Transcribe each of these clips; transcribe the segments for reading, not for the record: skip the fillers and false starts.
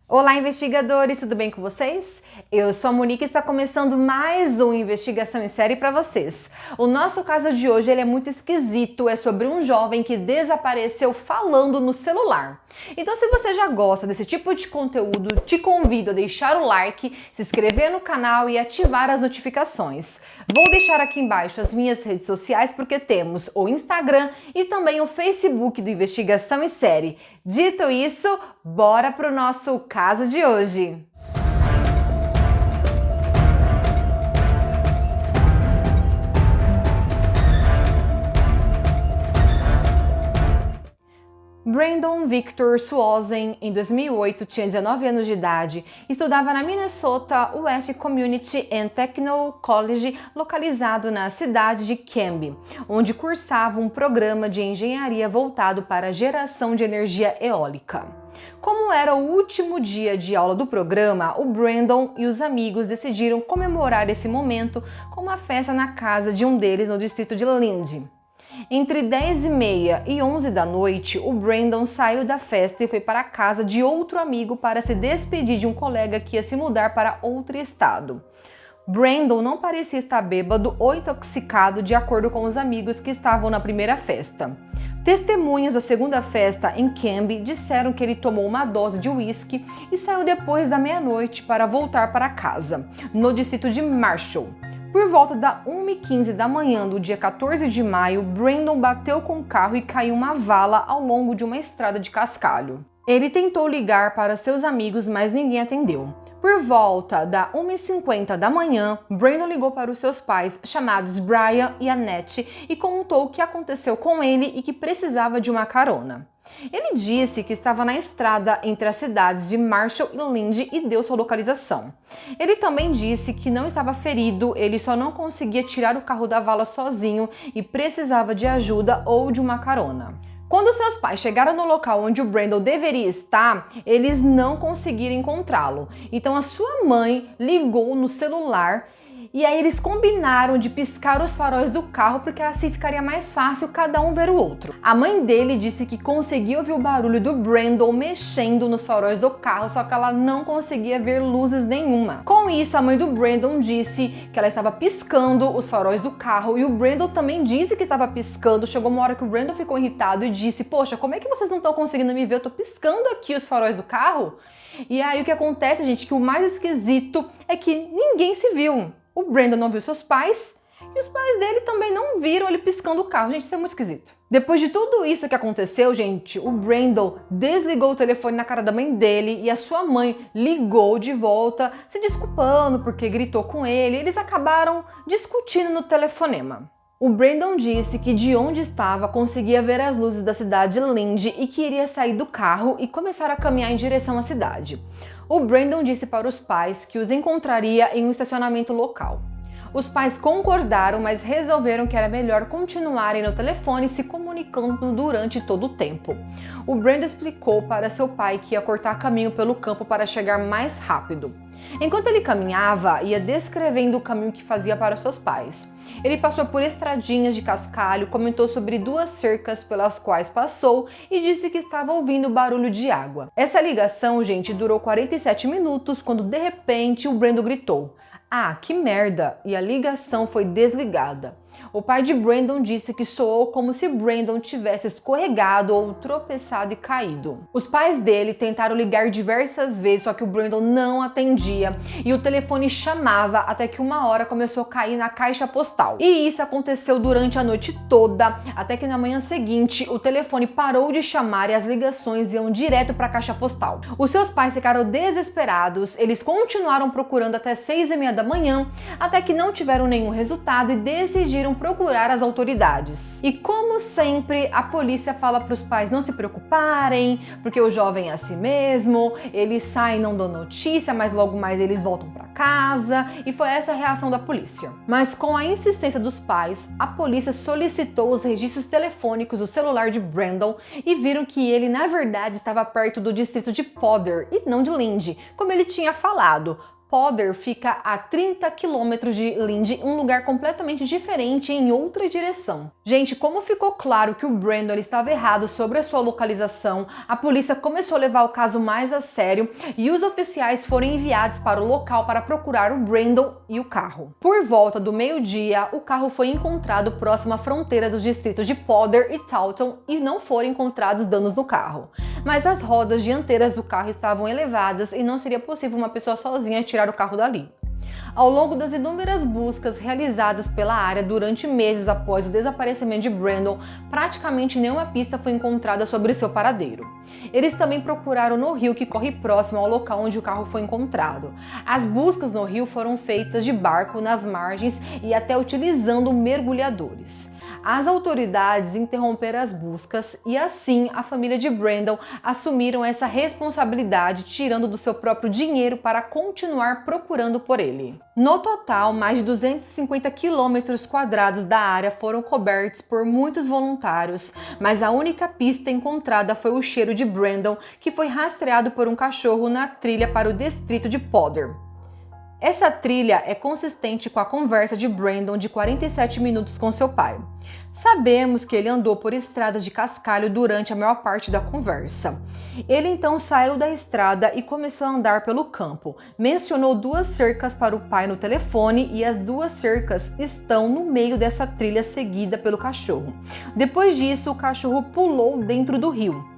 Olá, investigadores, tudo bem com vocês? Eu sou a Monique e está começando mais uma investigação em série para vocês. O nosso caso de hoje é muito esquisito, é sobre um jovem que desapareceu falando no celular. Então, se você já gosta desse tipo de conteúdo, te convido a deixar o like, se inscrever no canal e ativar as notificações. Vou deixar aqui embaixo as minhas redes sociais porque temos o Instagram e também o Facebook do Investigação em Série. Dito isso, bora pro nosso caso de hoje. Brandon Victor Suozen, em 2008, tinha 19 anos de idade, estudava na Minnesota West Community and Technical College, localizado na cidade de Canby, onde cursava um programa de engenharia voltado para a geração de energia eólica. Como era o último dia de aula do programa, o Brandon e os amigos decidiram comemorar esse momento com uma festa na casa de um deles no distrito de Lindsay. Entre 10h30 e 11 da noite, o Brandon saiu da festa e foi para a casa de outro amigo para se despedir de um colega que ia se mudar para outro estado. Brandon não parecia estar bêbado ou intoxicado, de acordo com os amigos que estavam na primeira festa. Testemunhas da segunda festa em Canby disseram que ele tomou uma dose de uísque e saiu depois da meia-noite para voltar para casa, no distrito de Marshall. Por volta da 1h15 da manhã do dia 14 de maio, Brandon bateu com o carro e caiu uma vala ao longo de uma estrada de cascalho. Ele tentou ligar para seus amigos, mas ninguém atendeu. Por volta da 1h50 da manhã, Brandon ligou para os seus pais, chamados Brian e Annette, e contou o que aconteceu com ele e que precisava de uma carona. Ele disse que estava na estrada entre as cidades de Marshall e Lindsay e deu sua localização. Ele também disse que não estava ferido, ele só não conseguia tirar o carro da vala sozinho e precisava de ajuda ou de uma carona. Quando seus pais chegaram no local onde o Brandon deveria estar, eles não conseguiram encontrá-lo. Então a sua mãe ligou no celular e aí eles combinaram de piscar os faróis do carro porque assim ficaria mais fácil cada um ver o outro. A mãe dele disse que conseguia ouvir o barulho do Brandon mexendo nos faróis do carro, só que ela não conseguia ver luzes nenhuma. Com isso, a mãe do Brandon disse que ela estava piscando os faróis do carro e o Brandon também disse que estava piscando. Chegou uma hora que o Brandon ficou irritado e disse: "Poxa, como é que vocês não estão conseguindo me ver? Eu tô piscando aqui os faróis do carro." E aí o que acontece, gente, que o mais esquisito é que ninguém se viu. O Brandon não viu seus pais e os pais dele também não viram ele piscando o carro. Gente, isso é muito esquisito. Depois de tudo isso que aconteceu, gente, o Brandon desligou o telefone na cara da mãe dele e a sua mãe ligou de volta, se desculpando porque gritou com ele. Eles acabaram discutindo no telefonema. O Brandon disse que de onde estava conseguia ver as luzes da cidade de Lindsay e que iria sair do carro e começar a caminhar em direção à cidade. O Brandon disse para os pais que os encontraria em um estacionamento local. Os pais concordaram, mas resolveram que era melhor continuarem no telefone se comunicando durante todo o tempo. O Brandon explicou para seu pai que ia cortar caminho pelo campo para chegar mais rápido. Enquanto ele caminhava, ia descrevendo o caminho que fazia para seus pais. Ele passou por estradinhas de cascalho, comentou sobre 2 cercas pelas quais passou e disse que estava ouvindo barulho de água. Essa ligação, gente, durou 47 minutos quando de repente o Brandon gritou: "Ah, que merda!" e a ligação foi desligada. O pai de Brandon disse que soou como se Brandon tivesse escorregado ou tropeçado e caído. Os pais dele tentaram ligar diversas vezes, só que o Brandon não atendia e o telefone chamava até que uma hora começou a cair na caixa postal. E isso aconteceu durante a noite toda, até que na manhã seguinte o telefone parou de chamar e as ligações iam direto para a caixa postal. Os seus pais ficaram desesperados, eles continuaram procurando até 6h30 da manhã, até que não tiveram nenhum resultado e decidiram procurar as autoridades. E como sempre, a polícia fala para os pais não se preocuparem, porque o jovem é assim mesmo, eles saem não dão notícia, mas logo mais eles voltam para casa, e foi essa a reação da polícia. Mas com a insistência dos pais, a polícia solicitou os registros telefônicos do celular de Brandon e viram que ele na verdade estava perto do distrito de Potter e não de Lindsay, como ele tinha falado. Potter fica a 30 quilômetros de Lindy, um lugar completamente diferente em outra direção. Gente, como ficou claro que o Brandon estava errado sobre a sua localização, a polícia começou a levar o caso mais a sério e os oficiais foram enviados para o local para procurar o Brandon e o carro. Por volta do meio-dia, o carro foi encontrado próximo à fronteira dos distritos de Potter e Taunton e não foram encontrados danos no carro. Mas as rodas dianteiras do carro estavam elevadas e não seria possível uma pessoa sozinha tirar o carro dali. Ao longo das inúmeras buscas realizadas pela área durante meses após o desaparecimento de Brandon, praticamente nenhuma pista foi encontrada sobre seu paradeiro. Eles também procuraram no rio que corre próximo ao local onde o carro foi encontrado. As buscas no rio foram feitas de barco nas margens e até utilizando mergulhadores. As autoridades interromperam as buscas e assim a família de Brandon assumiram essa responsabilidade, tirando do seu próprio dinheiro para continuar procurando por ele. No total, mais de 250 quilômetros quadrados da área foram cobertos por muitos voluntários, mas a única pista encontrada foi o cheiro de Brandon, que foi rastreado por um cachorro na trilha para o distrito de Potter. Essa trilha é consistente com a conversa de Brandon de 47 minutos com seu pai. Sabemos que ele andou por estradas de cascalho durante a maior parte da conversa. Ele então saiu da estrada e começou a andar pelo campo. Mencionou 2 cercas para o pai no telefone e as 2 cercas estão no meio dessa trilha seguida pelo cachorro. Depois disso, o cachorro pulou dentro do rio.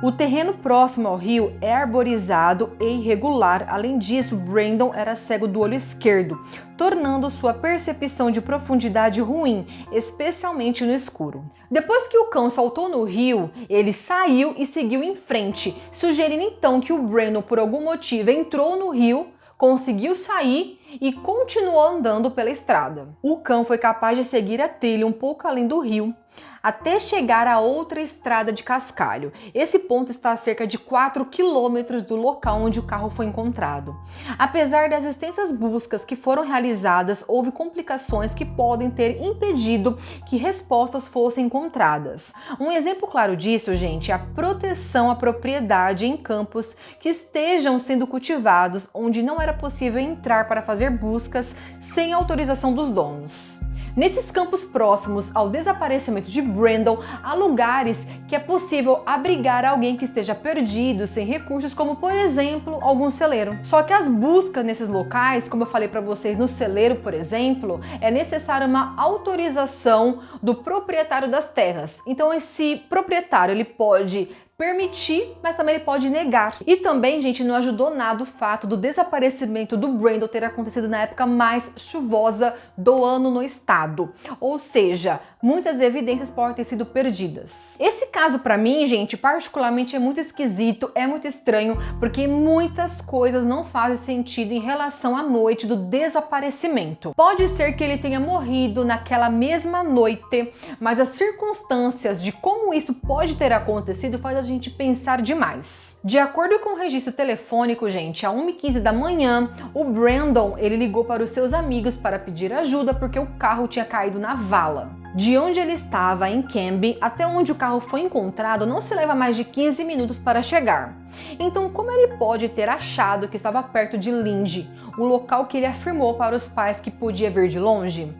O terreno próximo ao rio é arborizado e irregular. Além disso, Brandon era cego do olho esquerdo, tornando sua percepção de profundidade ruim, especialmente no escuro. Depois que o cão saltou no rio, ele saiu e seguiu em frente, sugerindo então que o Brandon, por algum motivo, entrou no rio, conseguiu sair e continuou andando pela estrada. O cão foi capaz de seguir a trilha um pouco além do rio, até chegar a outra estrada de cascalho. Esse ponto está a cerca de 4 quilômetros do local onde o carro foi encontrado. Apesar das extensas buscas que foram realizadas, houve complicações que podem ter impedido que respostas fossem encontradas. Um exemplo claro disso, gente, é a proteção à propriedade em campos que estejam sendo cultivados, onde não era possível entrar para fazer buscas sem autorização dos donos. Nesses campos próximos ao desaparecimento de Brandon, há lugares que é possível abrigar alguém que esteja perdido, sem recursos, como por exemplo, algum celeiro. Só que as buscas nesses locais, como eu falei para vocês, no celeiro, por exemplo, é necessária uma autorização do proprietário das terras. Então esse proprietário, ele pode permitir, mas também ele pode negar. E também, gente, não ajudou nada o fato do desaparecimento do Brandon ter acontecido na época mais chuvosa do ano no estado. Ou seja, muitas evidências podem ter sido perdidas. Esse caso, para mim, gente, particularmente é muito esquisito, é muito estranho, porque muitas coisas não fazem sentido em relação à noite do desaparecimento. Pode ser que ele tenha morrido naquela mesma noite, mas as circunstâncias de como isso pode ter acontecido faz a gente pensar demais. De acordo com o registro telefônico, gente, a 1h15 da manhã, o Brandon, ele ligou para os seus amigos para pedir ajuda porque o carro tinha caído na vala. De onde ele estava, em Canby, até onde o carro foi encontrado, não se leva mais de 15 minutos para chegar. Então, como ele pode ter achado que estava perto de Lindy, o local que ele afirmou para os pais que podia ver de longe?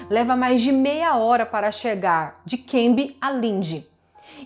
Leva mais de meia hora para chegar de Canby a Lindy.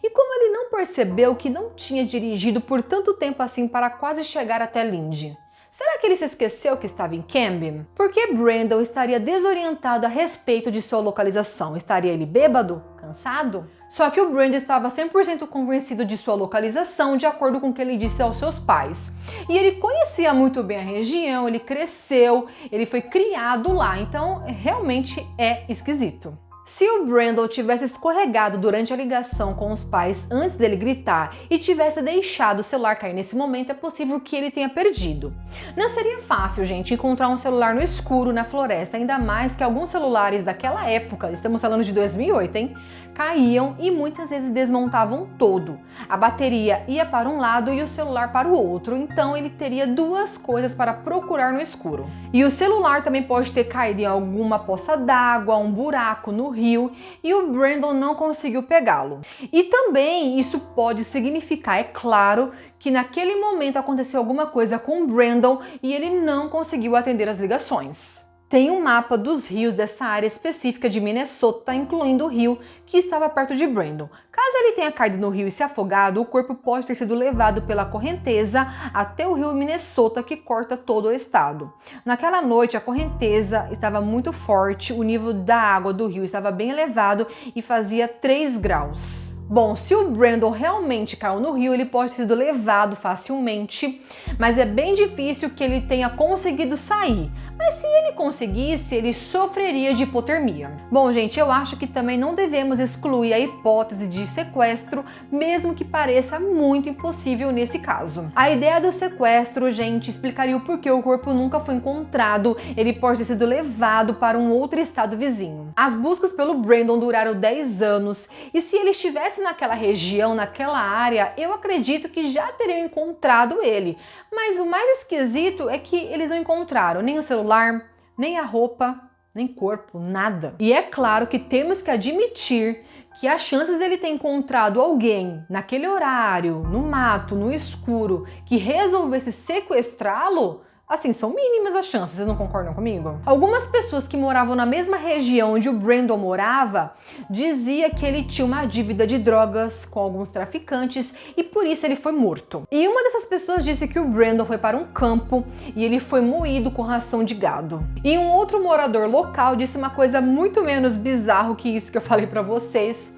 E como ele não percebeu que não tinha dirigido por tanto tempo assim para quase chegar até Lindy? Será que ele se esqueceu que estava em Canby? Por que Brandon estaria desorientado a respeito de sua localização? Estaria ele bêbado? Cansado? Só que o Brandon estava 100% convencido de sua localização, de acordo com o que ele disse aos seus pais. E ele conhecia muito bem a região, ele cresceu, ele foi criado lá, então realmente é esquisito. Se o Brandon tivesse escorregado durante a ligação com os pais antes dele gritar e tivesse deixado o celular cair nesse momento, é possível que ele tenha perdido. Não seria fácil, gente, encontrar um celular no escuro na floresta, ainda mais que alguns celulares daquela época, estamos falando de 2008, hein, caíam e muitas vezes desmontavam todo. A bateria ia para um lado e o celular para o outro, então ele teria 2 coisas para procurar no escuro. E o celular também pode ter caído em alguma poça d'água, um buraco no rio, rio e o Brandon não conseguiu pegá-lo. E também isso pode significar, é claro, que naquele momento aconteceu alguma coisa com o Brandon e ele não conseguiu atender as ligações. Tem um mapa dos rios dessa área específica de Minnesota, incluindo o rio que estava perto de Brandon. Caso ele tenha caído no rio e se afogado, o corpo pode ter sido levado pela correnteza até o rio Minnesota, que corta todo o estado. Naquela noite, a correnteza estava muito forte, o nível da água do rio estava bem elevado e fazia 3 graus. Bom, se o Brandon realmente caiu no rio, ele pode ter sido levado facilmente, mas é bem difícil que ele tenha conseguido sair. Mas se ele conseguisse, ele sofreria de hipotermia. Bom, gente, eu acho que também não devemos excluir a hipótese de sequestro, mesmo que pareça muito impossível nesse caso. A ideia do sequestro, gente, explicaria o porquê o corpo nunca foi encontrado, ele pode ter sido levado para um outro estado vizinho. As buscas pelo Brandon duraram 10 anos, e se ele estivesse naquela região, naquela área, eu acredito que já teriam encontrado ele. Mas o mais esquisito é que eles não encontraram nem o celular, nem a roupa, nem corpo, nada. E é claro que temos que admitir que as chances dele ter encontrado alguém naquele horário, no mato, no escuro, que resolvesse sequestrá-lo, assim, são mínimas as chances, vocês não concordam comigo? Algumas pessoas que moravam na mesma região onde o Brandon morava dizia que ele tinha uma dívida de drogas com alguns traficantes e por isso ele foi morto. E uma dessas pessoas disse que o Brandon foi para um campo e ele foi moído com ração de gado. E um outro morador local disse uma coisa muito menos bizarra que isso que eu falei pra vocês,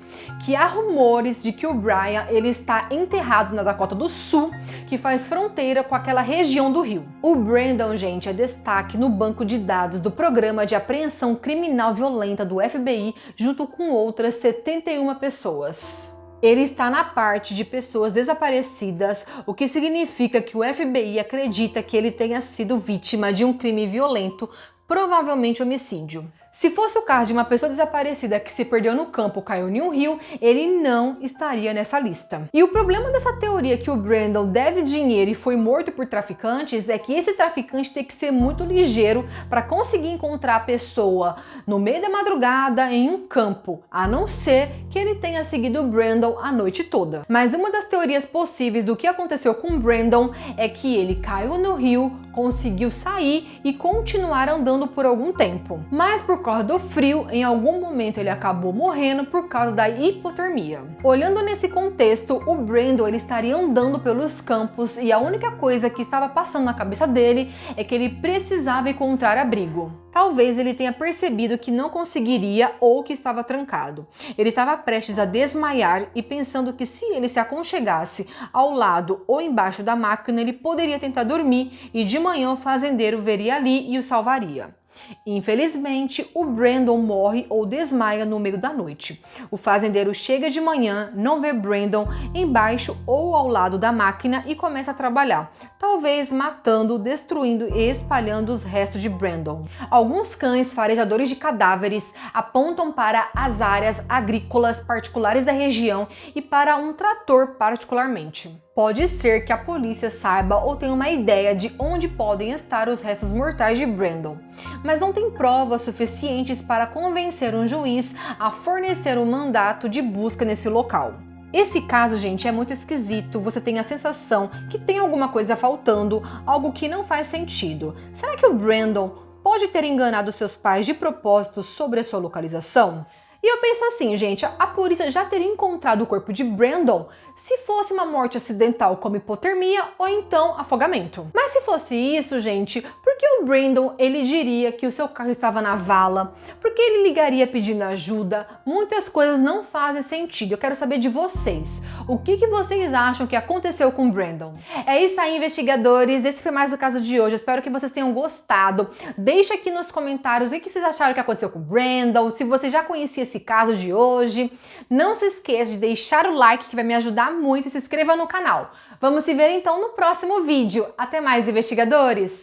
que há rumores de que o Brian ele está enterrado na Dakota do Sul, que faz fronteira com aquela região do rio. O Brandon, gente, é destaque no banco de dados do Programa de Apreensão Criminal Violenta do FBI, junto com outras 71 pessoas. Ele está na parte de pessoas desaparecidas, o que significa que o FBI acredita que ele tenha sido vítima de um crime violento, provavelmente homicídio. Se fosse o caso de uma pessoa desaparecida que se perdeu no campo ou caiu em um rio, ele não estaria nessa lista. E o problema dessa teoria que o Brandon deve dinheiro e foi morto por traficantes é que esse traficante tem que ser muito ligeiro para conseguir encontrar a pessoa no meio da madrugada em um campo, a não ser que ele tenha seguido o Brandon a noite toda. Mas uma das teorias possíveis do que aconteceu com o Brandon é que ele caiu no rio, conseguiu sair e continuar andando por algum tempo. Mas por causa do frio, em algum momento ele acabou morrendo por causa da hipotermia. Olhando nesse contexto, o Brandon ele estaria andando pelos campos e a única coisa que estava passando na cabeça dele é que ele precisava encontrar abrigo. Talvez ele tenha percebido que não conseguiria ou que estava trancado. Ele estava prestes a desmaiar e pensando que se ele se aconchegasse ao lado ou embaixo da máquina, ele poderia tentar dormir e de manhã o fazendeiro veria ali e o salvaria. Infelizmente, o Brandon morre ou desmaia no meio da noite. O fazendeiro chega de manhã, não vê Brandon embaixo ou ao lado da máquina e começa a trabalhar, talvez matando, destruindo e espalhando os restos de Brandon. Alguns cães farejadores de cadáveres apontam para as áreas agrícolas particulares da região e para um trator particularmente. Pode ser que a polícia saiba ou tenha uma ideia de onde podem estar os restos mortais de Brandon, mas não tem provas suficientes para convencer um juiz a fornecer um mandato de busca nesse local. Esse caso, gente, é muito esquisito, você tem a sensação que tem alguma coisa faltando, algo que não faz sentido. Será que o Brandon pode ter enganado seus pais de propósito sobre a sua localização? E eu penso assim, gente, a polícia já teria encontrado o corpo de Brandon se fosse uma morte acidental como hipotermia ou então afogamento. Mas se fosse isso, gente, por que o Brandon ele diria que o seu carro estava na vala? Por que ele ligaria pedindo ajuda? Muitas coisas não fazem sentido. Eu quero saber de vocês. O que vocês acham que aconteceu com o Brandon? É isso aí, investigadores. Esse foi mais o caso de hoje. Eu espero que vocês tenham gostado. Deixa aqui nos comentários o que vocês acharam que aconteceu com o Brandon, se você já conhecia esse caso de hoje. Não se esqueça de deixar o like que vai me ajudar muito e se inscreva no canal. Vamos se ver então no próximo vídeo. Até mais, investigadores!